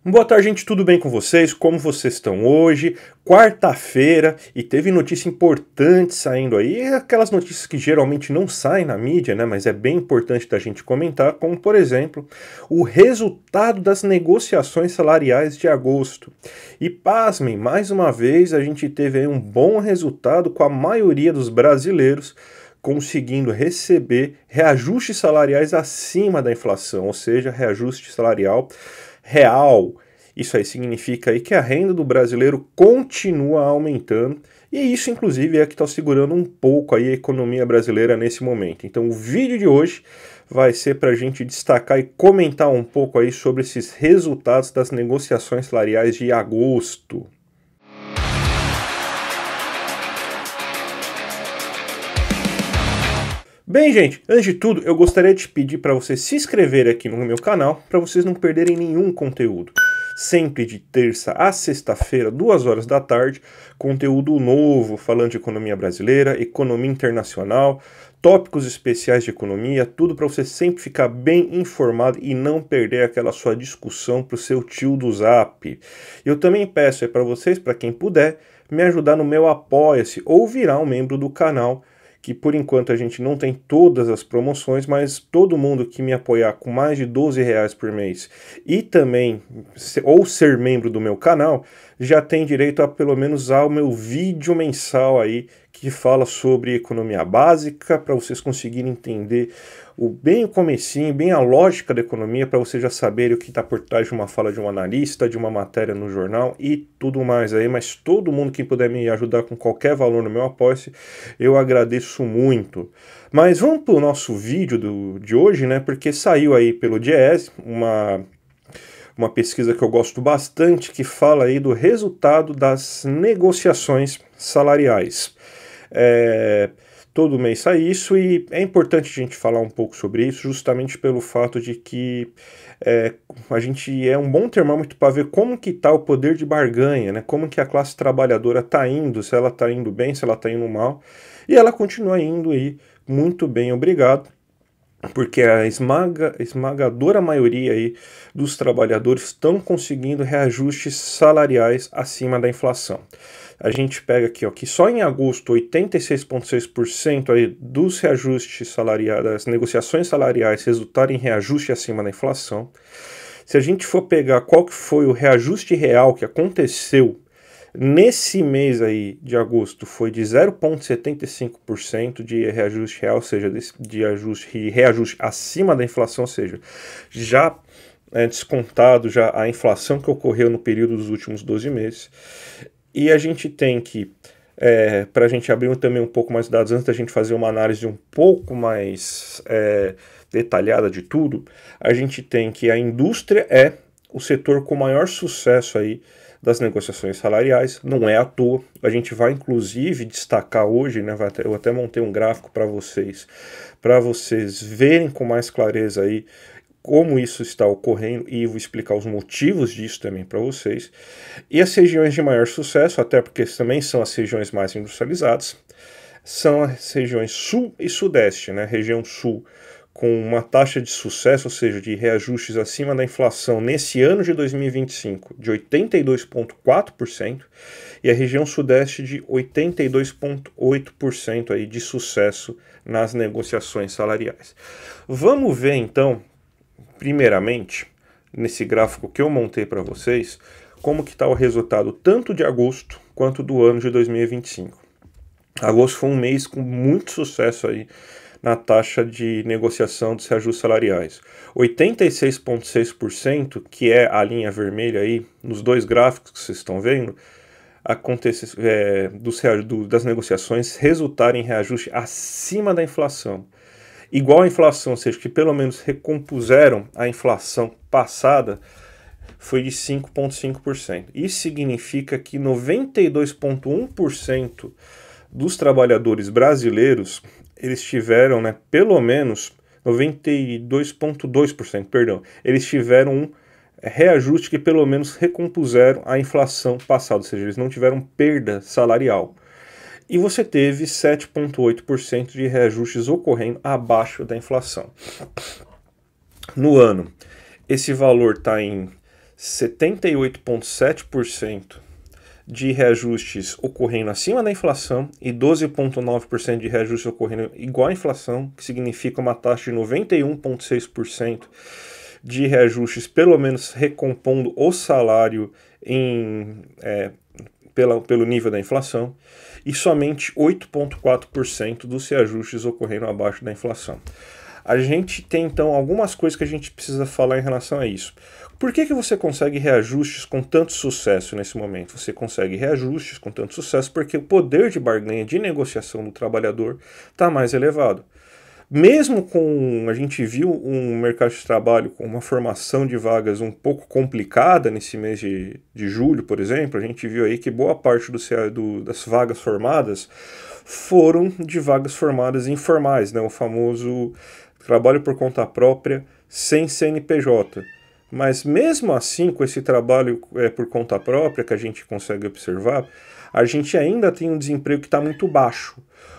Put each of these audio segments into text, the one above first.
Boa tarde, gente, tudo bem com vocês? Como vocês estão hoje? Quarta-feira e teve notícia importante saindo aí, aquelas notícias que geralmente não saem na mídia, né? Mas é bem importante da gente comentar, como por exemplo, o resultado das negociações salariais de agosto. E pasmem, mais uma vez a gente teve aí um bom resultado com a maioria dos brasileiros conseguindo receber reajustes salariais acima da inflação, ou seja, reajuste salarial real. Isso aí significa aí que a renda do brasileiro continua aumentando e isso inclusive é que está segurando um pouco aí a economia brasileira nesse momento. Então o vídeo de hoje vai ser para a gente destacar e comentar um pouco aí sobre esses resultados das negociações salariais de agosto. Bem, gente, antes de tudo, eu gostaria de pedir para vocês se inscreverem aqui no meu canal, para vocês não perderem nenhum conteúdo. Sempre de terça a sexta-feira, 2 horas da tarde, conteúdo novo falando de economia brasileira, economia internacional, tópicos especiais de economia, tudo para você sempre ficar bem informado e não perder aquela sua discussão para o seu tio do Zap. Eu também peço para vocês, para quem puder, me ajudar no meu Apoia-se ou virar um membro do canal, que por enquanto a gente não tem todas as promoções, mas todo mundo que me apoiar com mais de R$12 por mês e também, ou ser membro do meu canal, já tem direito a pelo menos ao meu vídeo mensal aí, que fala sobre economia básica, para vocês conseguirem entender bem o comecinho, bem a lógica da economia, para vocês já saberem o que está por trás de uma fala de um analista, de uma matéria no jornal e tudo mais aí, mas todo mundo que puder me ajudar com qualquer valor no meu apoio-se, eu agradeço muito. Mas vamos para o nosso vídeo de hoje, né, porque saiu aí pelo Diese uma pesquisa que eu gosto bastante, que fala aí do resultado das negociações salariais. Todo mês sai isso e é importante a gente falar um pouco sobre isso, justamente pelo fato de que a gente é um bom termômetro para ver como que está o poder de barganha, né? Como que a classe trabalhadora está indo, se ela está indo bem, se ela está indo mal, e ela continua indo aí muito bem, obrigado, porque a esmagadora maioria aí dos trabalhadores estão conseguindo reajustes salariais acima da inflação. A gente pega aqui, ó, que só em agosto 86,6% aí dos reajustes salariais, das negociações salariais resultaram em reajuste acima da inflação. Se a gente for pegar qual que foi o reajuste real que aconteceu nesse mês aí de agosto, foi de 0,75% de reajuste real, ou seja, de reajuste acima da inflação, ou seja, já descontado já a inflação que ocorreu no período dos últimos 12 meses. E a gente tem que, para a gente abrir também um pouco mais de dados, antes da gente fazer uma análise um pouco mais detalhada de tudo, a gente tem que a indústria é o setor com maior sucesso aí das negociações salariais, não é à toa. A gente vai inclusive destacar hoje, né, eu até montei um gráfico para vocês verem com mais clareza aí como isso está ocorrendo e vou explicar os motivos disso também para vocês. E as regiões de maior sucesso, até porque também são as regiões mais industrializadas, são as regiões sul e sudeste, né? Região sul com uma taxa de sucesso, ou seja, de reajustes acima da inflação nesse ano de 2025 de 82,4% e a região sudeste de 82,8% aí de sucesso nas negociações salariais. Vamos ver então, primeiramente, nesse gráfico que eu montei para vocês, como que está o resultado tanto de agosto quanto do ano de 2025. Agosto foi um mês com muito sucesso aí na taxa de negociação dos reajustes salariais. 86,6%, que é a linha vermelha aí, nos dois gráficos que vocês estão vendo, das negociações resultarem em reajuste acima da inflação. Igual à inflação, ou seja, que pelo menos recompuseram a inflação passada, foi de 5,5%. Isso significa que 92,1% dos trabalhadores brasileiros, eles tiveram, né, pelo menos 92,2%, perdão, eles tiveram um reajuste que pelo menos recompuseram a inflação passada, ou seja, eles não tiveram perda salarial. E você teve 7,8% de reajustes ocorrendo abaixo da inflação. No ano, esse valor está em 78,7% de reajustes ocorrendo acima da inflação e 12,9% de reajustes ocorrendo igual à inflação, que significa uma taxa de 91,6% de reajustes, pelo menos recompondo o salário pelo nível da inflação, e somente 8,4% dos reajustes ocorrendo abaixo da inflação. A gente tem, então, algumas coisas que a gente precisa falar em relação a isso. Por que você consegue reajustes com tanto sucesso nesse momento? Você consegue reajustes com tanto sucesso porque o poder de barganha, de negociação do trabalhador está mais elevado. Mesmo a gente viu um mercado de trabalho com uma formação de vagas um pouco complicada nesse mês de julho, por exemplo, a gente viu aí que boa parte das vagas formadas foram de vagas formadas informais, né? O famoso trabalho por conta própria sem CNPJ. Mas mesmo assim, com esse trabalho por conta própria que a gente consegue observar, a gente ainda tem um desemprego que está muito baixo.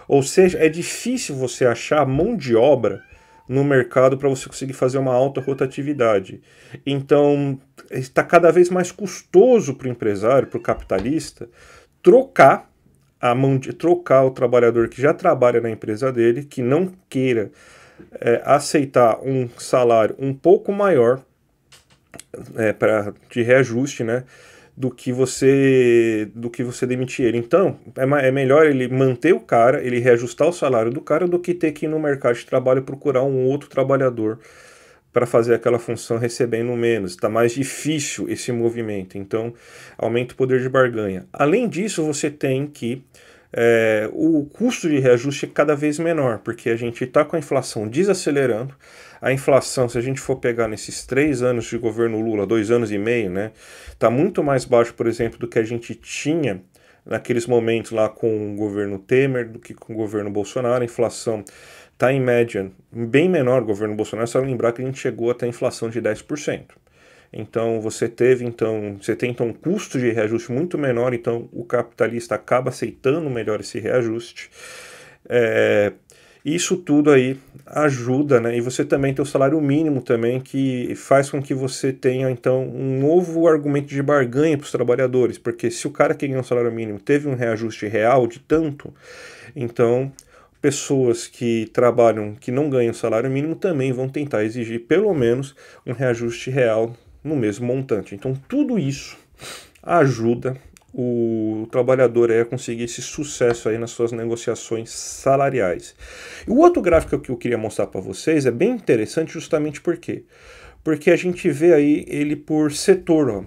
Ou seja, é difícil você achar mão de obra no mercado para você conseguir fazer uma alta rotatividade. Então, está cada vez mais custoso para o empresário, para o capitalista, trocar o trabalhador que já trabalha na empresa dele, que não queira aceitar um salário um pouco maior de reajuste, né, do que você demitir ele. Então, é melhor ele manter o cara, ele reajustar o salário do cara, do que ter que ir no mercado de trabalho procurar um outro trabalhador para fazer aquela função recebendo menos. Está mais difícil esse movimento, então aumenta o poder de barganha. Além disso, você tem que o custo de reajuste é cada vez menor, porque a gente está com a inflação desacelerando. A inflação, se a gente for pegar nesses 3 anos de governo Lula, 2 anos e meio, né, está muito mais baixo, por exemplo, do que a gente tinha naqueles momentos lá com o governo Temer, do que com o governo Bolsonaro. A inflação está, em média, bem menor do governo Bolsonaro, só lembrar que a gente chegou até a inflação de 10%. Então, você tem um custo de reajuste muito menor, então o capitalista acaba aceitando melhor esse reajuste. Isso tudo aí ajuda, né? E você também tem o salário mínimo também, que faz com que você tenha, então, um novo argumento de barganha para os trabalhadores, porque se o cara que ganha um salário mínimo teve um reajuste real de tanto, então pessoas que trabalham, que não ganham salário mínimo, também vão tentar exigir pelo menos um reajuste real no mesmo montante. Então tudo isso ajuda o trabalhador a conseguir esse sucesso aí nas suas negociações salariais. E o outro gráfico que eu queria mostrar para vocês é bem interessante, justamente por quê? Porque a gente vê aí ele por setor, ó,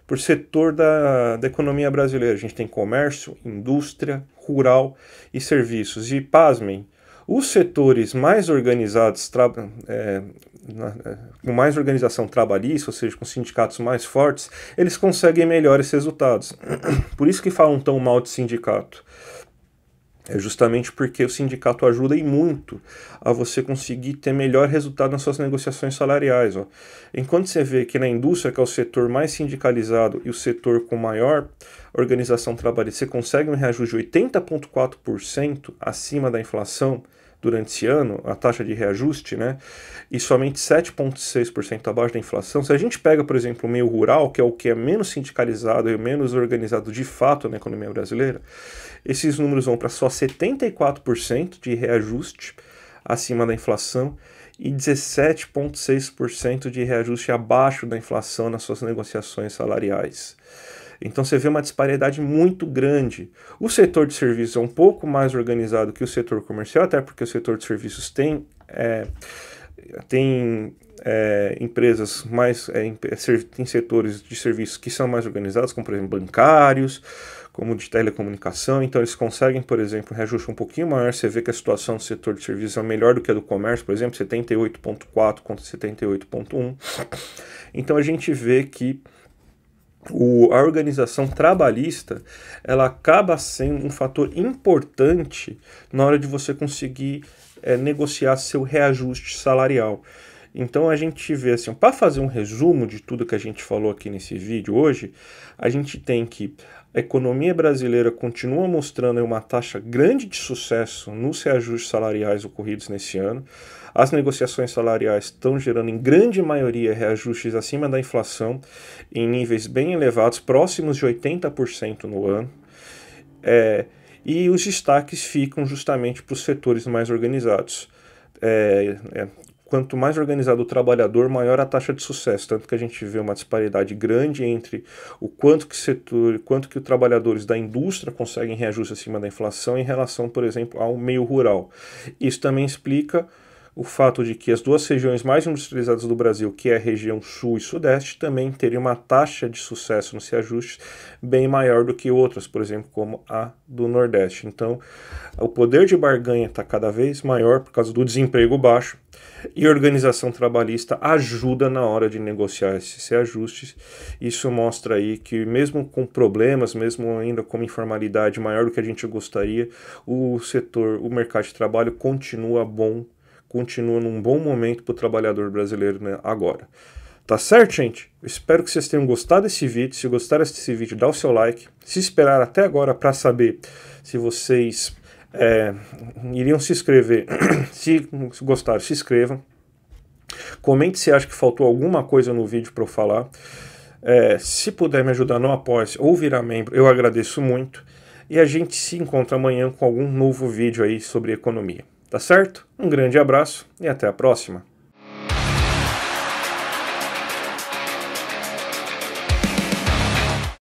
por setor da economia brasileira. A gente tem comércio, indústria, rural e serviços. E pasmem, os setores mais organizados, com mais organização trabalhista, ou seja, com sindicatos mais fortes, eles conseguem melhores resultados. Por isso que falam tão mal de sindicato. É justamente porque o sindicato ajuda e muito a você conseguir ter melhor resultado nas suas negociações salariais. Ó. Enquanto você vê que na indústria, que é o setor mais sindicalizado e o setor com maior organização trabalhista, você consegue um reajuste de 80,4% acima da inflação durante esse ano, a taxa de reajuste, né, e somente 7,6% abaixo da inflação. Se a gente pega, por exemplo, o meio rural, que é o que é menos sindicalizado e menos organizado de fato na economia brasileira, esses números vão para só 74% de reajuste acima da inflação e 17,6% de reajuste abaixo da inflação nas suas negociações salariais. Então você vê uma disparidade muito grande. O setor de serviços é um pouco mais organizado que o setor comercial, até porque o setor de serviços tem empresas mais, tem setores de serviços que são mais organizados, como por exemplo bancários, como de telecomunicação. Então eles conseguem, por exemplo, um reajuste um pouquinho maior. Você vê que a situação do setor de serviços é melhor do que a do comércio, por exemplo, 78,4 contra 78,1. Então a gente vê que a organização trabalhista, ela acaba sendo um fator importante na hora de você conseguir negociar seu reajuste salarial. Então a gente vê assim, para fazer um resumo de tudo que a gente falou aqui nesse vídeo hoje, a gente tem que a economia brasileira continua mostrando uma taxa grande de sucesso nos reajustes salariais ocorridos nesse ano. As negociações salariais estão gerando, em grande maioria, reajustes acima da inflação, em níveis bem elevados, próximos de 80% no ano. E os destaques ficam justamente para os setores mais organizados. Quanto mais organizado o trabalhador, maior a taxa de sucesso, tanto que a gente vê uma disparidade grande entre o quanto que os trabalhadores da indústria conseguem reajuste acima da inflação em relação, por exemplo, ao meio rural. Isso também explica o fato de que as duas regiões mais industrializadas do Brasil, que é a região sul e sudeste, também teriam uma taxa de sucesso nos reajustes bem maior do que outras, por exemplo, como a do Nordeste. Então, o poder de barganha está cada vez maior por causa do desemprego baixo, e a organização trabalhista ajuda na hora de negociar esses reajustes. Isso mostra aí que mesmo com problemas, mesmo ainda com informalidade maior do que a gente gostaria, o mercado de trabalho continua num bom momento para o trabalhador brasileiro, né, agora. Tá certo, gente? Eu espero que vocês tenham gostado desse vídeo. Se gostaram desse vídeo, dá o seu like. Se esperar até agora para saber se vocês iriam se inscrever, se gostaram, se inscrevam. Comente se acha que faltou alguma coisa no vídeo para eu falar. Se puder me ajudar no Apoia-se ou virar membro, eu agradeço muito. E a gente se encontra amanhã com algum novo vídeo aí sobre economia. Tá certo? Um grande abraço e até a próxima.